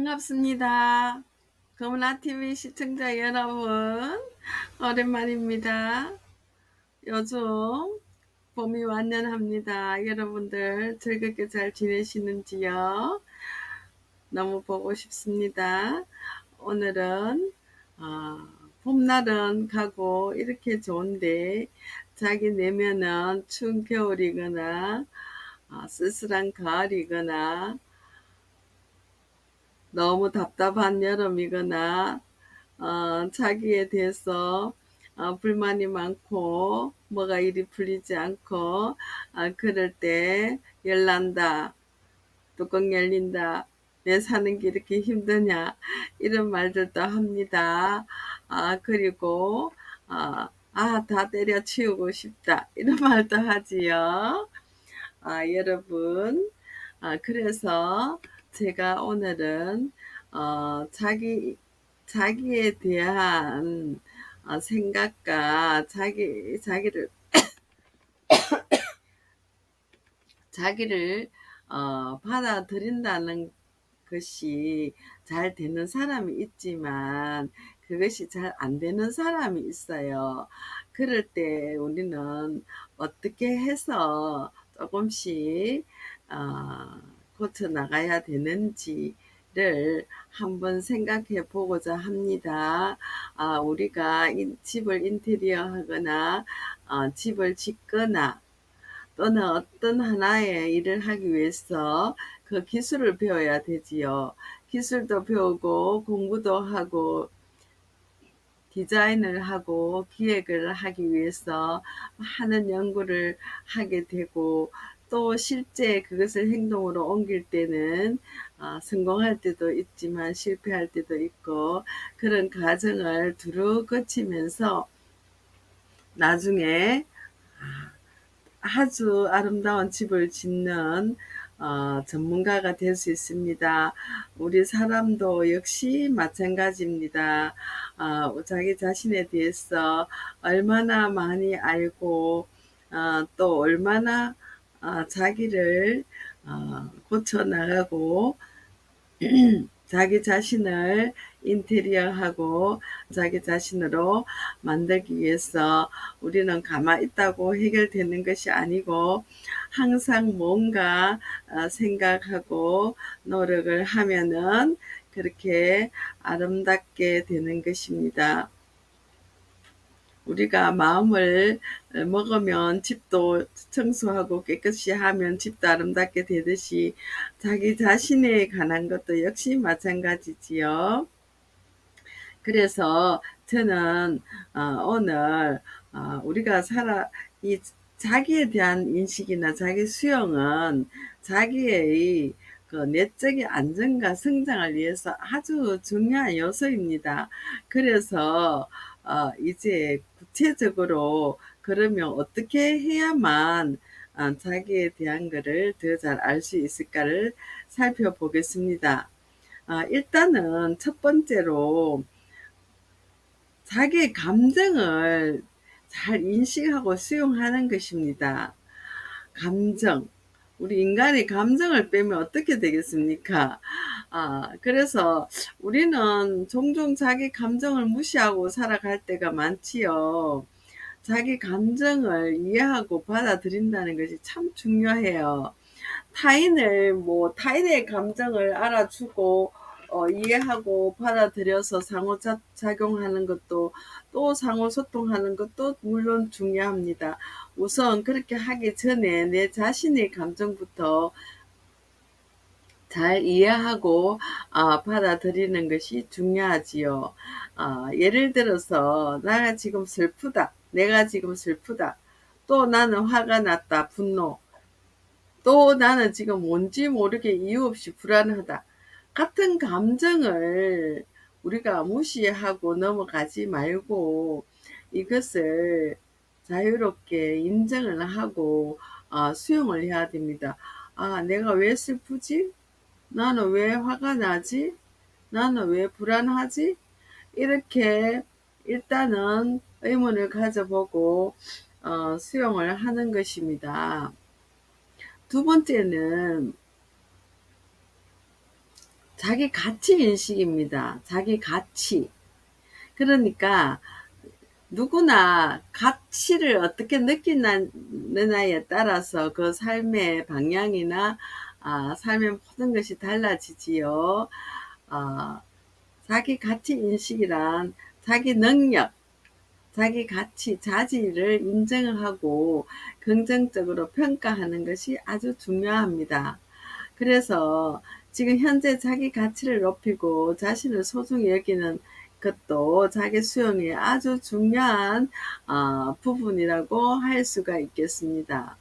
반갑습니다. 거문아TV 시청자 여러분, 오랜만입니다. 요즘 봄이 완연합니다. 여러분들 즐겁게 잘 지내시는지요? 너무 보고 싶습니다. 오늘은 봄날은 가고 이렇게 좋은데 자기 내면은 추운 겨울이거나 쓸쓸한 가을이거나 너무 답답한 여름이거나 자기에 대해서 불만이 많고 뭐가 이리 풀리지 않고 그럴 때 열난다, 뚜껑 열린다, 내 사는 게 이렇게 힘드냐 이런 말들도 합니다. 그리고 다 때려치우고 싶다 이런 말도 하지요. 여러분, 그래서 제가 오늘은 자기에 대한 생각과 자기를 받아들인다는 것이 잘 되는 사람이 있지만 그것이 잘 안 되는 사람이 있어요. 그럴 때 우리는 어떻게 해서 조금씩 고쳐 나가야 되는지를 한번 생각해 보고자 합니다. 우리가 집을 인테리어 하거나 집을 짓거나 또는 어떤 하나의 일을 하기 위해서 그 기술을 배워야 되지요. 기술도 배우고 공부도 하고 디자인을 하고 기획을 하기 위해서 많은 연구를 하게 되고 또 실제 그것을 행동으로 옮길 때는 성공할 때도 있지만 실패할 때도 있고 그런 과정을 두루 거치면서 나중에 아주 아름다운 집을 짓는 전문가가 될 수 있습니다. 우리 사람도 역시 마찬가지입니다. 자기 자신에 대해서 얼마나 많이 알고 또 얼마나 자기를 고쳐 나가고 자기 자신을 인테리어하고 자기 자신으로 만들기 위해서 우리는 가만히 있다고 해결되는 것이 아니고 항상 뭔가 생각하고 노력을 하면은 그렇게 아름답게 되는 것입니다. 우리가 마음을 먹으면 집도 청소하고 깨끗이 하면 집도 아름답게 되듯이 자기 자신에 관한 것도 역시 마찬가지지요. 그래서 저는 오늘 우리가 이 자기에 대한 인식이나 자기 수용은 자기의 그 내적인 안정과 성장을 위해서 아주 중요한 요소입니다. 그래서 이제 구체적으로 그러면 어떻게 해야만 자기에 대한 것을 더 잘 알 수 있을까를 살펴보겠습니다. 일단은 첫 번째로 자기의 감정을 잘 인식하고 수용하는 것입니다. 감정. 우리 인간이 감정을 빼면 어떻게 되겠습니까? 그래서 우리는 종종 자기 감정을 무시하고 살아갈 때가 많지요. 자기 감정을 이해하고 받아들인다는 것이 참 중요해요. 타인의 감정을 알아주고 이해하고 받아들여서 상호작용하는 것도 또 상호소통하는 것도 물론 중요합니다. 우선 그렇게 하기 전에 내 자신의 감정부터 잘 이해하고 받아들이는 것이 중요하지요. 예를 들어서 내가 지금 슬프다. 또 나는 화가 났다. 분노. 또 나는 지금 뭔지 모르게 이유 없이 불안하다. 같은 감정을 우리가 무시하고 넘어가지 말고 이것을 자유롭게 인정을 하고 수용을 해야 됩니다. 내가 왜 슬프지? 나는 왜 화가 나지? 나는 왜 불안하지? 이렇게 일단은 의문을 가져보고 수용을 하는 것입니다. 두 번째는 자기 가치 인식입니다. 자기 가치. 그러니까 누구나 가치를 어떻게 느끼느냐에 따라서 그 삶의 방향이나 삶의 모든 것이 달라지지요. 어, 자기 가치 인식이란 자기 능력, 자기 가치, 자질을 인정하고 긍정적으로 평가하는 것이 아주 중요합니다. 그래서 지금 현재 자기 가치를 높이고 자신을 소중히 여기는 것도 자기 수용의 아주 중요한 부분이라고 할 수가 있겠습니다.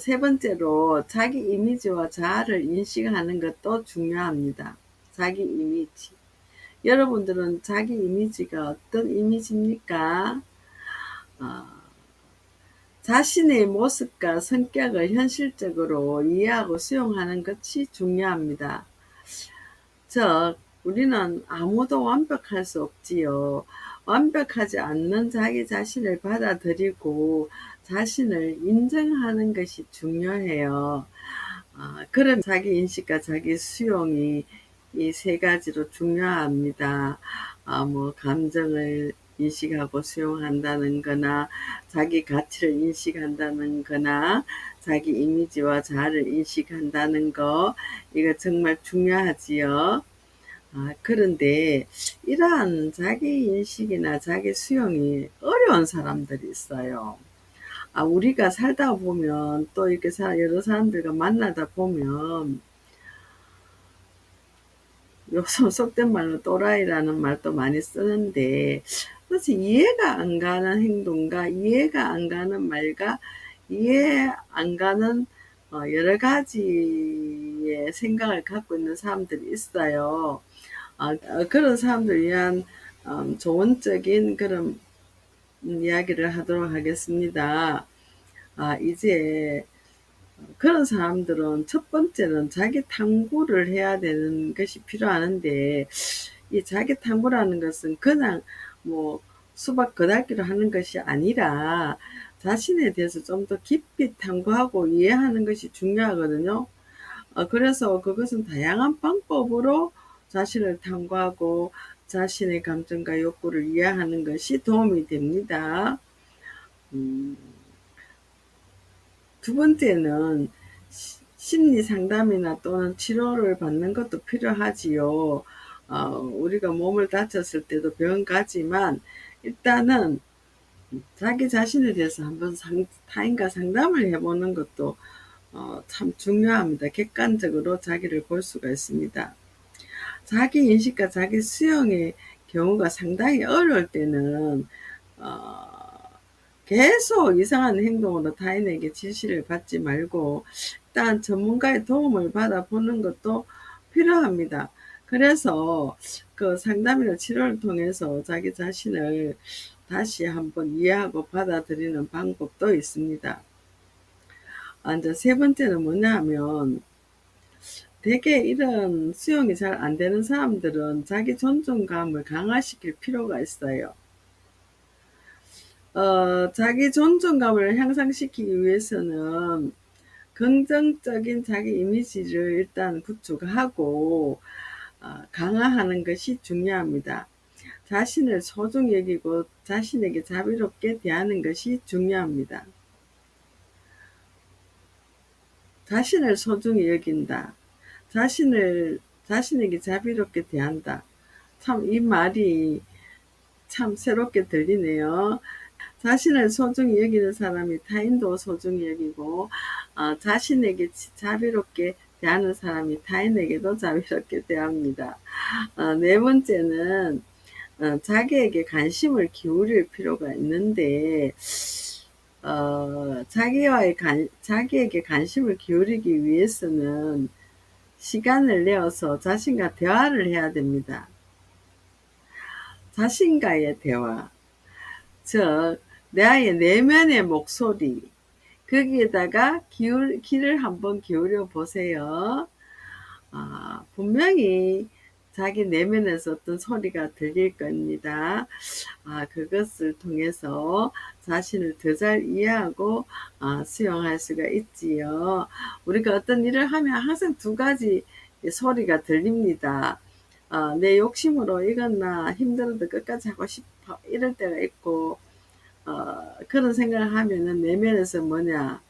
세 번째로 자기 이미지와 자아를 인식하는 것도 중요합니다. 자기 이미지. 여러분들은 자기 이미지가 어떤 이미지입니까? 어, 자신의 모습과 성격을 현실적으로 이해하고 수용하는 것이 중요합니다. 즉, 우리는 아무도 완벽할 수 없지요. 완벽하지 않는 자기 자신을 받아들이고 자신을 인정하는 것이 중요해요. 그런 자기 인식과 자기 수용이 이 세 가지로 중요합니다. 감정을 인식하고 수용한다는 거나, 자기 가치를 인식한다는 거나, 자기 이미지와 자아를 인식한다는 거, 이거 정말 중요하지요. 그런데 이러한 자기 인식이나 자기 수용이 어려운 사람들이 있어요. 우리가 살다 보면 또 이렇게 여러 사람들과 만나다 보면 요즘 속된 말로 또라이라는 말도 많이 쓰는데 도대체 이해가 안 가는 행동과 이해가 안 가는 말과 이해 안 가는 여러 가지의 생각을 갖고 있는 사람들이 있어요. 그런 사람들 위한 조언적인 그런 이야기를 하도록 하겠습니다. 이제 그런 사람들은 첫 번째는 자기 탐구를 해야 되는 것이 필요하는데, 이 자기 탐구라는 것은 그냥 뭐 수박 겉핥기로 하는 것이 아니라 자신에 대해서 좀 더 깊이 탐구하고 이해하는 것이 중요하거든요. 그래서 그것은 다양한 방법으로 자신을 탐구하고 자신의 감정과 욕구를 이해하는 것이 도움이 됩니다. 음, 두 번째는 심리 상담이나 또는 치료를 받는 것도 필요하지요. 우리가 몸을 다쳤을 때도 병원 가지만 일단은 자기 자신에 대해서 한번 타인과 상담을 해보는 것도 참 중요합니다. 객관적으로 자기를 볼 수가 있습니다. 자기 인식과 자기 수용의 경우가 상당히 어려울 때는 계속 이상한 행동으로 타인에게 지시를 받지 말고 일단 전문가의 도움을 받아보는 것도 필요합니다. 그래서 그 상담이나 치료를 통해서 자기 자신을 다시 한번 이해하고 받아들이는 방법도 있습니다. 이제 세 번째는 뭐냐 하면 대개 이런 수용이 잘 안 되는 사람들은 자기 존중감을 강화시킬 필요가 있어요. 자기 존중감을 향상시키기 위해서는 긍정적인 자기 이미지를 일단 구축하고 강화하는 것이 중요합니다. 자신을 소중히 여기고 자신에게 자비롭게 대하는 것이 중요합니다. 자신을 소중히 여긴다. 자신에게 자비롭게 대한다. 참 이 말이 참 새롭게 들리네요. 자신을 소중히 여기는 사람이 타인도 소중히 여기고 자신에게 자비롭게 대하는 사람이 타인에게도 자비롭게 대합니다. 네 번째는 자기에게 관심을 기울일 필요가 있는데 자기에게 관심을 기울이기 위해서는 시간을 내어서 자신과 대화를 해야 됩니다. 자신과의 대화, 즉 나의 내면의 목소리, 거기에다가 귀를 한번 기울여 보세요. 분명히 자기 내면에서 어떤 소리가 들릴 겁니다. 그것을 통해서 자신을 더 잘 이해하고 수용할 수가 있지요. 우리가 어떤 일을 하면 항상 두 가지 이 소리가 들립니다. 내 욕심으로 이건 나 힘들어도 끝까지 하고 싶어 이럴 때가 있고, 그런 생각을 하면은 내면에서 뭐냐,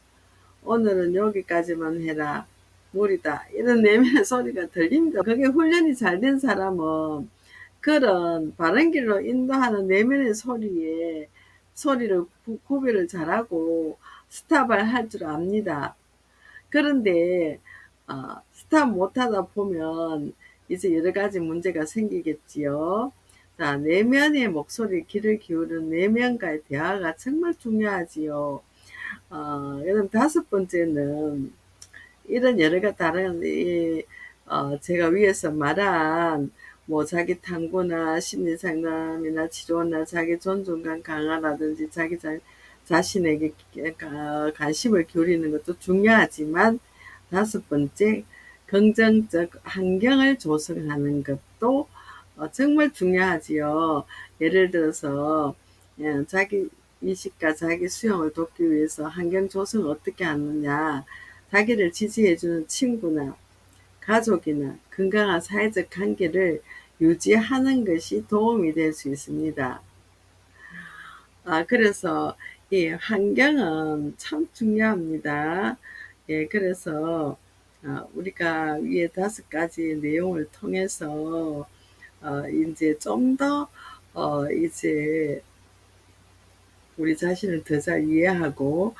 오늘은 여기까지만 해라, 무리다, 이런 내면의 소리가 들립니다. 그게 훈련이 잘 된 사람은 그런 바른 길로 인도하는 내면의 소리를 구별을 잘하고 스탑을 할 줄 압니다. 그런데 스탑 못하다 보면 이제 여러 가지 문제가 생기겠지요. 자, 내면의 목소리 귀를 기울이는 내면과의 대화가 정말 중요하지요. 그럼 다섯 번째는 이런 여러 가지 다른 제가 위에서 말한 뭐 자기 탐구나 심리 상담이나 치료나 자기 존중감 강화라든지 자기 자신에게 관심을 기울이는 것도 중요하지만, 다섯 번째, 긍정적 환경을 조성하는 것도 정말 중요하지요. 예를 들어서 자기 이식과 자기 수용을 돕기 위해서 환경 조성을 어떻게 하느냐, 자기를 지지해주는 친구나 가족이나 건강한 사회적 관계를 유지하는 것이 도움이 될 수 있습니다. 그래서 이 환경은 참 중요합니다. 예, 그래서 우리가 위에 다섯 가지 내용을 통해서 이제 좀 더 이제 우리 자신을 더 잘 이해하고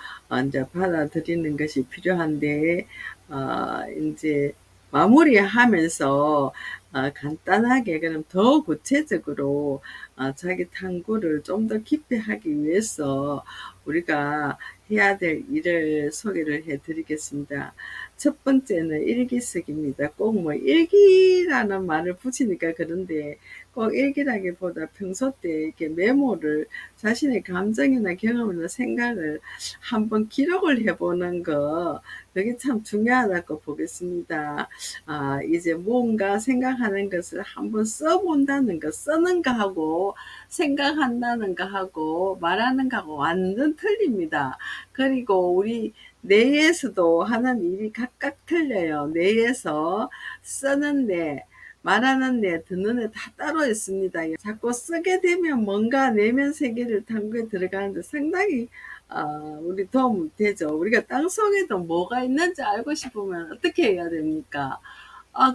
이제 받아들이는 것이 필요한데, 이제 마무리하면서 간단하게 그럼 더 구체적으로 자기 탐구를 좀 더 깊이 하기 위해서 우리가 해야 될 일을 소개를 해 드리겠습니다. 첫 번째는 일기쓰기입니다. 꼭 뭐 일기라는 말을 붙이니까 그런데, 꼭 일기라기보다 평소 때 이렇게 메모를, 자신의 감정이나 경험이나 생각을 한번 기록을 해보는 거, 그게 참 중요하다고 보겠습니다. 이제 뭔가 생각하는 것을 한번 써본다는 거, 쓰는 거하고 생각한다는 거하고 말하는 거하고 완전 틀립니다. 그리고 우리 뇌에서도 하는 일이 각각 틀려요. 뇌에서 쓰는 뇌, 말하는 뇌, 듣는 뇌 다 따로 있습니다. 자꾸 쓰게 되면 뭔가 내면 세계를 탐구에 들어가는데 상당히 우리 도움 되죠. 우리가 땅속에도 뭐가 있는지 알고 싶으면 어떻게 해야 됩니까?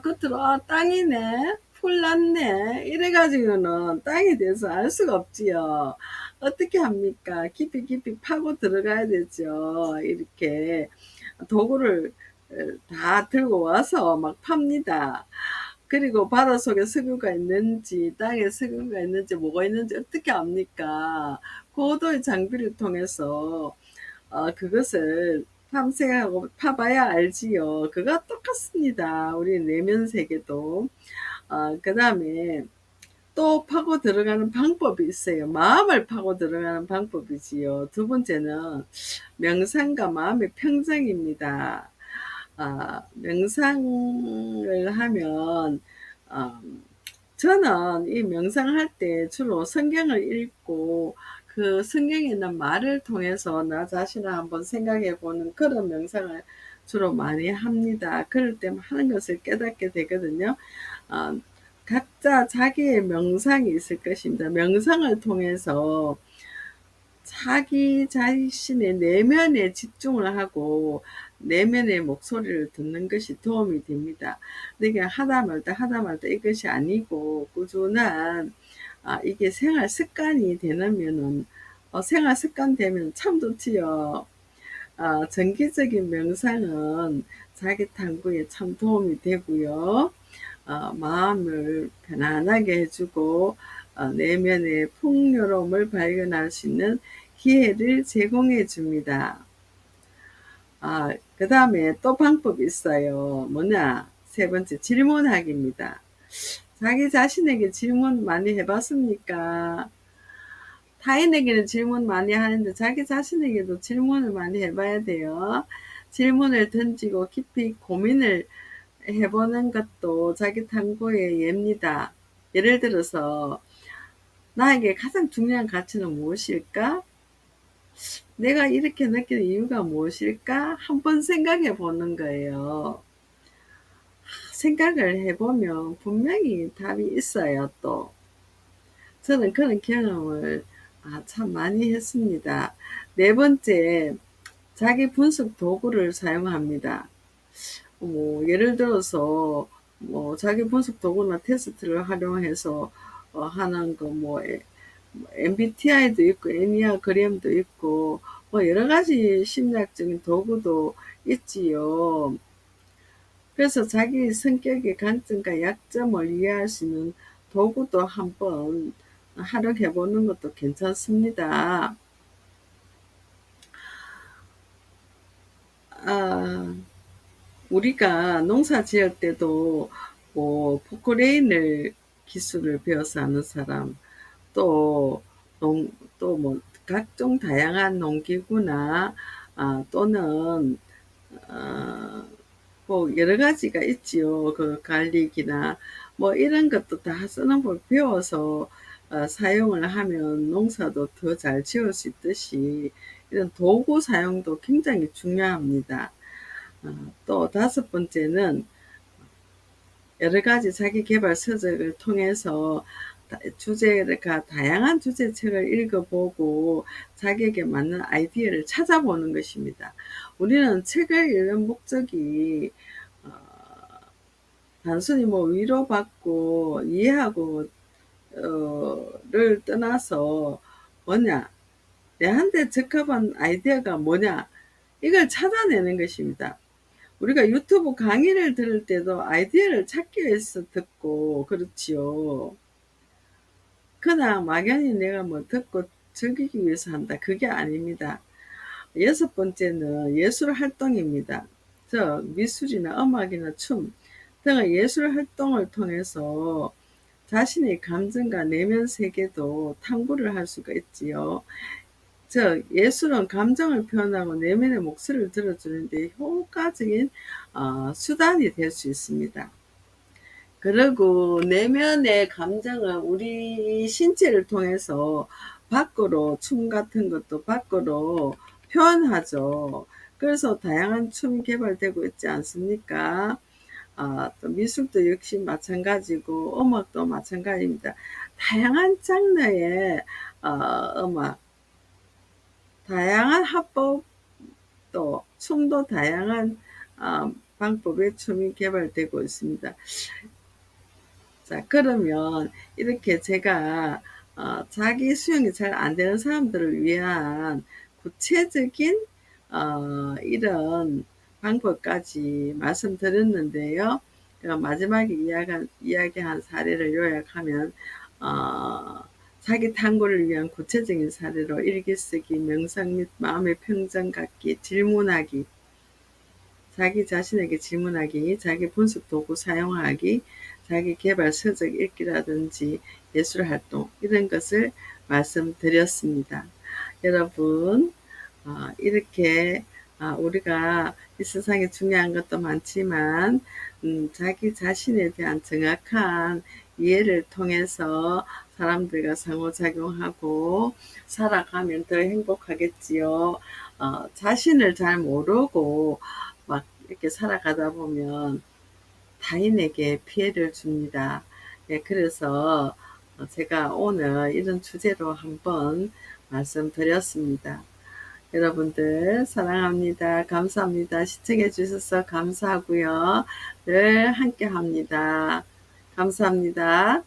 끝으로 땅이네, 풀 났네, 이래가지고는 땅에 대해서 알 수가 없지요. 어떻게 합니까? 깊이 깊이 파고 들어가야 되죠. 이렇게 도구를 다 들고 와서 막 팝니다. 그리고 바닷속에 석유가 있는지 땅에 석유가 있는지 뭐가 있는지 어떻게 압니까? 고도의 장비를 통해서 그것을 탐색하고 파봐야 알지요. 그거 똑같습니다. 우리 내면 세계도. 그 다음에 또 파고 들어가는 방법이 있어요. 마음을 파고 들어가는 방법이지요. 두 번째는 명상과 마음의 평정입니다. 명상을 하면, 어, 저는 이 명상할 때 주로 성경을 읽고 그 성경에 있는 말을 통해서 나 자신을 한번 생각해 보는 그런 명상을 주로 많이 합니다. 그럴 때 하는 것을 깨닫게 되거든요. 어, 각자 자기의 명상이 있을 것입니다. 명상을 통해서 자기 자신의 내면에 집중을 하고 내면의 목소리를 듣는 것이 도움이 됩니다. 근데 하다 말다 이것이 아니고 꾸준한 이게 생활 습관이 되면은 생활 습관 되면 참 좋지요. 정기적인 명상은 자기 탐구에 참 도움이 되고요. 마음을 편안하게 해주고 내면의 풍요로움을 발견할 수 있는 기회를 제공해 줍니다. 그 다음에 또 방법이 있어요. 뭐냐? 세 번째, 질문하기입니다. 자기 자신에게 질문 많이 해봤습니까? 타인에게는 질문 많이 하는데 자기 자신에게도 질문을 많이 해봐야 돼요. 질문을 던지고 깊이 고민을 해보는 것도 자기 탐구의 예입니다. 예를 들어서 나에게 가장 중요한 가치는 무엇일까? 내가 이렇게 느끼는 이유가 무엇일까? 한번 생각해 보는 거예요. 생각을 해보면 분명히 답이 있어요. 또 저는 그런 경험을 참 많이 했습니다. 네 번째, 자기 분석 도구를 사용합니다. 예를 들어서 자기 분석 도구나 테스트를 활용해서 하는 거 MBTI도 있고 애니아그램도 있고 여러 가지 심리학적인 도구도 있지요. 그래서 자기 성격의 강점과 약점을 이해할 수 있는 도구도 한번 활용해 보는 것도 괜찮습니다. 아, 우리가 농사 지을 때도 포크레인을 기술을 배워서 하는 사람, 또 농, 또 각종 다양한 농기구나 또는 어, 여러 가지가 있지요. 그 갈릭이나 이런 것도 다 쓰는 법 배워서 사용을 하면 농사도 더 잘 지을 수 있듯이 이런 도구 사용도 굉장히 중요합니다. 또 다섯 번째는 여러 가지 자기 개발 서적을 통해서 다양한 주제책을 읽어보고 자기에게 맞는 아이디어를 찾아보는 것입니다. 우리는 책을 읽는 목적이 어, 단순히 위로받고 이해하고 를 떠나서 뭐냐, 내한테 적합한 아이디어가 뭐냐, 이걸 찾아내는 것입니다. 우리가 유튜브 강의를 들을 때도 아이디어를 찾기 위해서 듣고 그렇지요. 그냥 막연히 내가 듣고 즐기기 위해서 한다, 그게 아닙니다. 여섯 번째는 예술 활동입니다. 미술이나 음악이나 춤 등의 예술 활동을 통해서 자신의 감정과 내면 세계도 탐구를 할 수가 있지요. 예술은 감정을 표현하고 내면의 목소리를 들어주는 데 효과적인 수단이 될 수 있습니다. 그리고 내면의 감정은 우리 신체를 통해서 밖으로, 춤 같은 것도 밖으로 표현하죠. 그래서 다양한 춤이 개발되고 있지 않습니까? 또 미술도 역시 마찬가지고 음악도 마찬가지입니다. 다양한 장르의 음악, 다양한 합법, 또 춤도 다양한 방법의 춤이 개발되고 있습니다. 자, 그러면 이렇게 제가 자기 수용이 잘 안 되는 사람들을 위한 구체적인 이런 방법까지 말씀드렸는데요. 마지막에 이야기한 사례를 요약하면 어, 자기 탐구를 위한 구체적인 사례로 일기쓰기, 명상 및 마음의 평정 갖기, 질문하기, 자기 자신에게 질문하기, 자기 분석 도구 사용하기, 자기 개발 서적 읽기라든지 예술 활동, 이런 것을 말씀드렸습니다. 여러분, 이렇게 우리가 이 세상에 중요한 것도 많지만 자기 자신에 대한 정확한 이해를 통해서 사람들과 상호작용하고 살아가면 더 행복하겠지요. 자신을 잘 모르고 막 이렇게 살아가다 보면 타인에게 피해를 줍니다. 네, 그래서 제가 오늘 이런 주제로 한번 말씀드렸습니다. 여러분들 사랑합니다. 감사합니다. 시청해 주셔서 감사하고요. 늘 함께 합니다. 감사합니다.